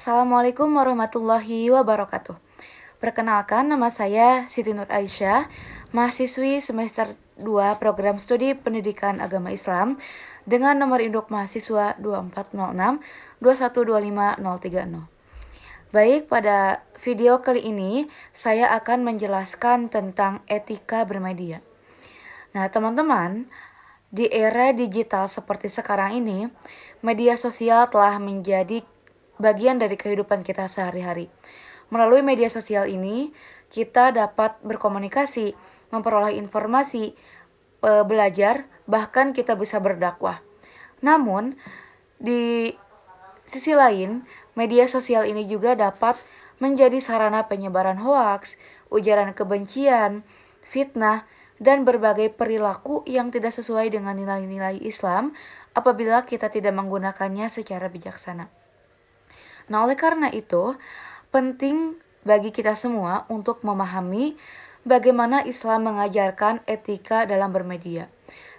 Assalamualaikum warahmatullahi wabarakatuh. Perkenalkan, nama saya Siti Nur Aisyah, mahasiswi semester 2 Program Studi Pendidikan Agama Islam dengan nomor induk mahasiswa 2406 2125030. Baik, pada video kali ini saya akan menjelaskan tentang etika bermedia. Nah, teman-teman, di era digital seperti sekarang ini, media sosial telah menjadi bagian dari kehidupan kita sehari-hari. Melalui media sosial ini, kita dapat berkomunikasi, memperoleh informasi, belajar, bahkan kita bisa berdakwah. Namun, di sisi lain, media sosial ini juga dapat menjadi sarana penyebaran hoaks, ujaran kebencian, fitnah, dan berbagai perilaku yang tidak sesuai dengan nilai-nilai Islam apabila kita tidak menggunakannya secara bijaksana. Nah, oleh karena itu, penting bagi kita semua untuk memahami bagaimana Islam mengajarkan etika dalam bermedia.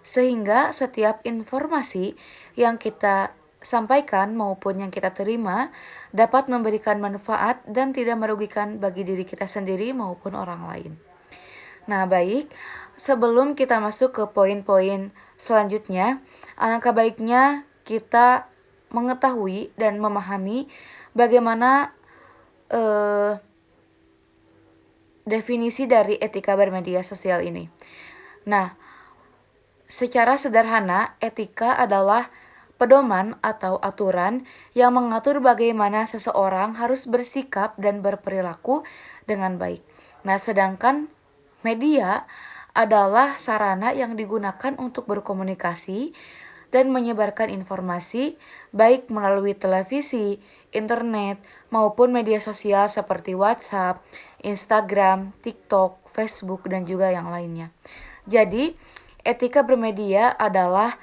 Sehingga setiap informasi yang kita sampaikan maupun yang kita terima dapat memberikan manfaat dan tidak merugikan bagi diri kita sendiri maupun orang lain. Nah, baik, sebelum kita masuk ke poin-poin selanjutnya, alangkah baiknya kita mengetahui dan memahami bagaimana definisi dari etika bermedia sosial ini. Nah, secara sederhana, etika adalah pedoman atau aturan yang mengatur bagaimana seseorang harus bersikap dan berperilaku dengan baik. Nah, sedangkan media adalah sarana yang digunakan untuk berkomunikasi dan menyebarkan informasi baik melalui televisi, internet, maupun media sosial seperti WhatsApp, Instagram, TikTok, Facebook, dan juga yang lainnya. Jadi, etika bermedia adalah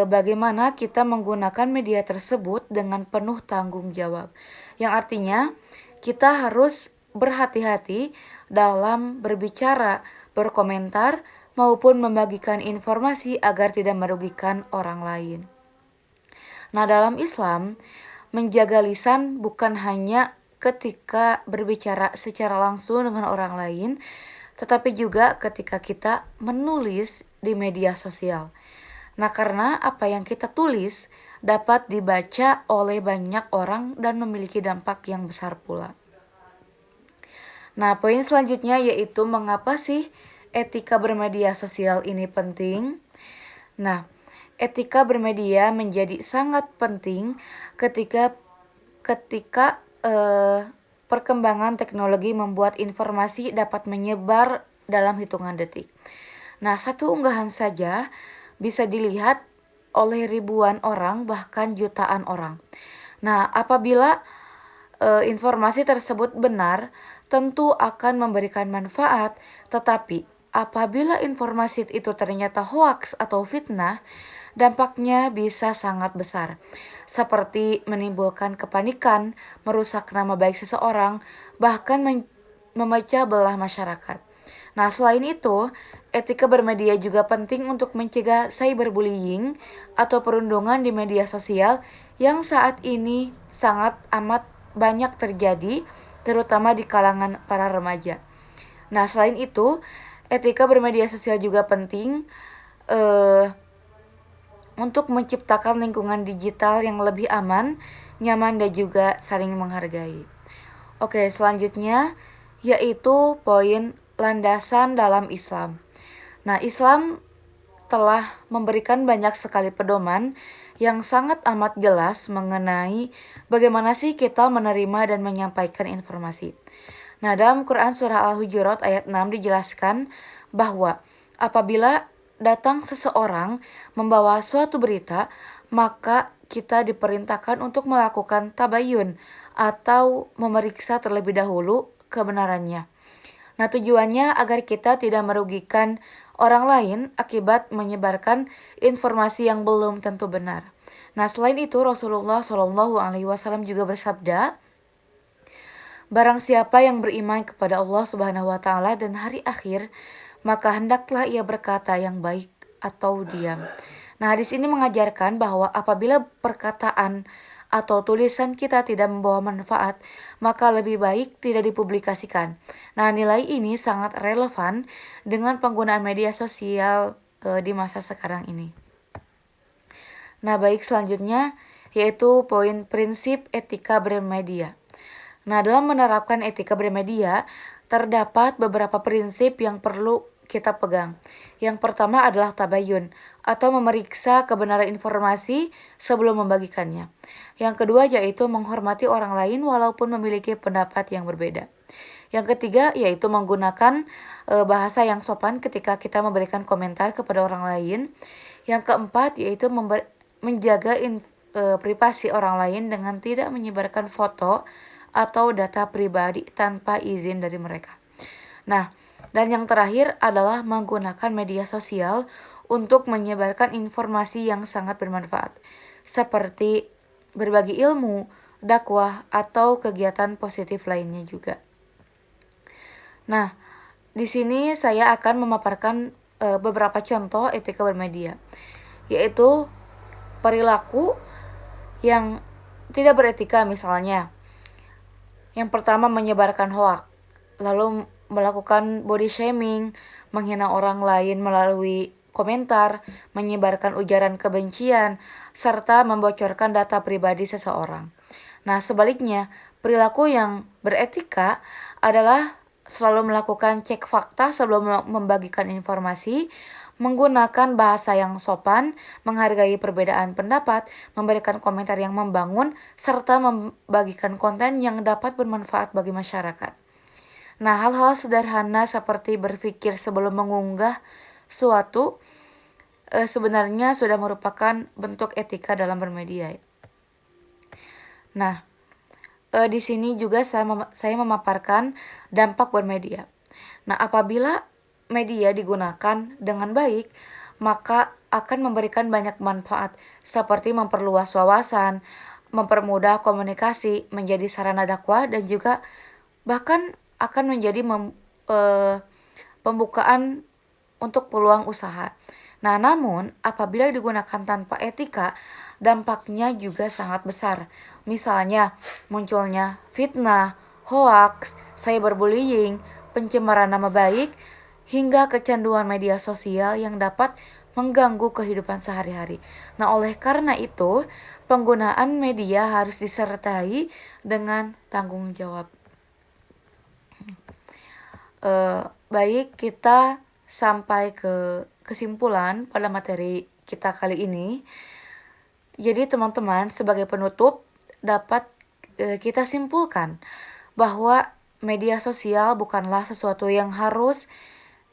bagaimana kita menggunakan media tersebut dengan penuh tanggung jawab. Yang artinya, kita harus berhati-hati dalam berbicara, berkomentar, maupun membagikan informasi agar tidak merugikan orang lain. Nah, dalam Islam, menjaga lisan bukan hanya ketika berbicara secara langsung dengan orang lain, tetapi juga ketika kita menulis di media sosial. Nah, karena apa yang kita tulis dapat dibaca oleh banyak orang dan memiliki dampak yang besar pula. Nah, poin selanjutnya yaitu mengapa sih etika bermedia sosial ini penting? Nah, etika bermedia menjadi sangat penting ketika perkembangan teknologi membuat informasi dapat menyebar dalam hitungan detik. Nah, satu unggahan saja bisa dilihat oleh ribuan orang bahkan jutaan orang. Nah, apabila informasi tersebut benar, tentu akan memberikan manfaat, tetapi apabila informasi itu ternyata hoaks atau fitnah, dampaknya bisa sangat besar, seperti menimbulkan kepanikan, merusak nama baik seseorang, bahkan memecah belah masyarakat. Nah, selain itu, etika bermedia juga penting untuk mencegah cyberbullying atau perundungan di media sosial yang saat ini sangat amat banyak terjadi, terutama di kalangan para remaja. Nah, selain itu, etika bermedia sosial juga penting untuk menciptakan lingkungan digital yang lebih aman, nyaman, dan juga saling menghargai. Oke, selanjutnya yaitu poin landasan dalam Islam. Nah, Islam telah memberikan banyak sekali pedoman yang sangat amat jelas mengenai bagaimana sih kita menerima dan menyampaikan informasi. Nah, dalam Quran Surah Al-Hujurat ayat 6 dijelaskan bahwa apabila datang seseorang membawa suatu berita, maka kita diperintahkan untuk melakukan tabayun atau memeriksa terlebih dahulu kebenarannya. Nah, tujuannya agar kita tidak merugikan orang lain akibat menyebarkan informasi yang belum tentu benar. Nah, selain itu Rasulullah SAW juga bersabda, barang siapa yang beriman kepada Allah Subhanahu wa taala dan hari akhir, maka hendaklah ia berkata yang baik atau diam. Nah, hadis ini mengajarkan bahwa apabila perkataan atau tulisan kita tidak membawa manfaat, maka lebih baik tidak dipublikasikan. Nah, nilai ini sangat relevan dengan penggunaan media sosial di masa sekarang ini. Nah, baik, selanjutnya yaitu poin prinsip etika bermedia. Nah, dalam menerapkan etika bermedia, terdapat beberapa prinsip yang perlu kita pegang. Yang pertama adalah tabayun, atau memeriksa kebenaran informasi sebelum membagikannya. Yang kedua yaitu menghormati orang lain walaupun memiliki pendapat yang berbeda. Yang ketiga yaitu menggunakan bahasa yang sopan ketika kita memberikan komentar kepada orang lain. Yang keempat yaitu menjaga privasi orang lain dengan tidak menyebarkan foto atau data pribadi tanpa izin dari mereka. Nah, dan yang terakhir adalah menggunakan media sosial untuk menyebarkan informasi yang sangat bermanfaat, seperti berbagi ilmu, dakwah, atau kegiatan positif lainnya juga. Nah, di sini saya akan memaparkan beberapa contoh etika bermedia, yaitu perilaku yang tidak beretika, misalnya yang pertama menyebarkan hoak, lalu melakukan body shaming, menghina orang lain melalui komentar, menyebarkan ujaran kebencian, serta membocorkan data pribadi seseorang. Nah, sebaliknya, perilaku yang beretika adalah selalu melakukan cek fakta sebelum membagikan informasi, menggunakan bahasa yang sopan, menghargai perbedaan pendapat, memberikan komentar yang membangun, serta membagikan konten yang dapat bermanfaat bagi masyarakat. Nah, hal-hal sederhana seperti berpikir sebelum mengunggah suatu sebenarnya sudah merupakan bentuk etika dalam bermedia. Nah, di sini juga saya memaparkan dampak bermedia. Nah, apabila media digunakan dengan baik, maka akan memberikan banyak manfaat seperti memperluas wawasan, mempermudah komunikasi, menjadi sarana dakwah, dan juga bahkan akan menjadi pembukaan untuk peluang usaha. Nah, namun apabila digunakan tanpa etika, dampaknya juga sangat besar. Misalnya, munculnya fitnah, hoaks, cyberbullying, pencemaran nama baik, hingga kecanduan media sosial yang dapat mengganggu kehidupan sehari-hari. Nah, oleh karena itu, penggunaan media harus disertai dengan tanggung jawab. Baik, kita sampai ke kesimpulan pada materi kita kali ini. Jadi teman-teman, sebagai penutup dapat kita simpulkan bahwa media sosial bukanlah sesuatu yang harus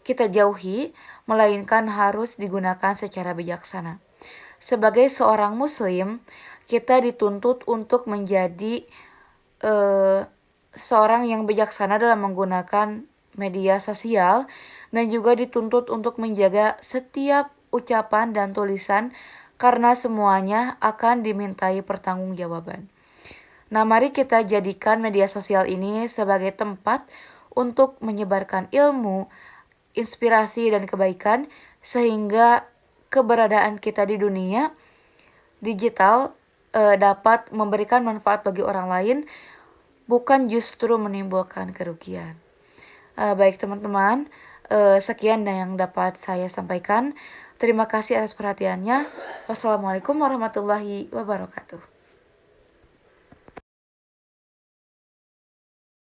kita jauhi, melainkan harus digunakan secara bijaksana. Sebagai seorang muslim, kita dituntut untuk menjadi seorang yang bijaksana dalam menggunakan media sosial, dan juga dituntut untuk menjaga setiap ucapan dan tulisan karena semuanya akan dimintai pertanggungjawaban. Nah, mari kita jadikan media sosial ini sebagai tempat untuk menyebarkan ilmu, inspirasi, dan kebaikan, sehingga keberadaan kita di dunia digital dapat memberikan manfaat bagi orang lain, bukan justru menimbulkan kerugian. Baik teman-teman, sekian yang dapat saya sampaikan. Terima kasih atas perhatiannya. Wassalamualaikum warahmatullahi wabarakatuh.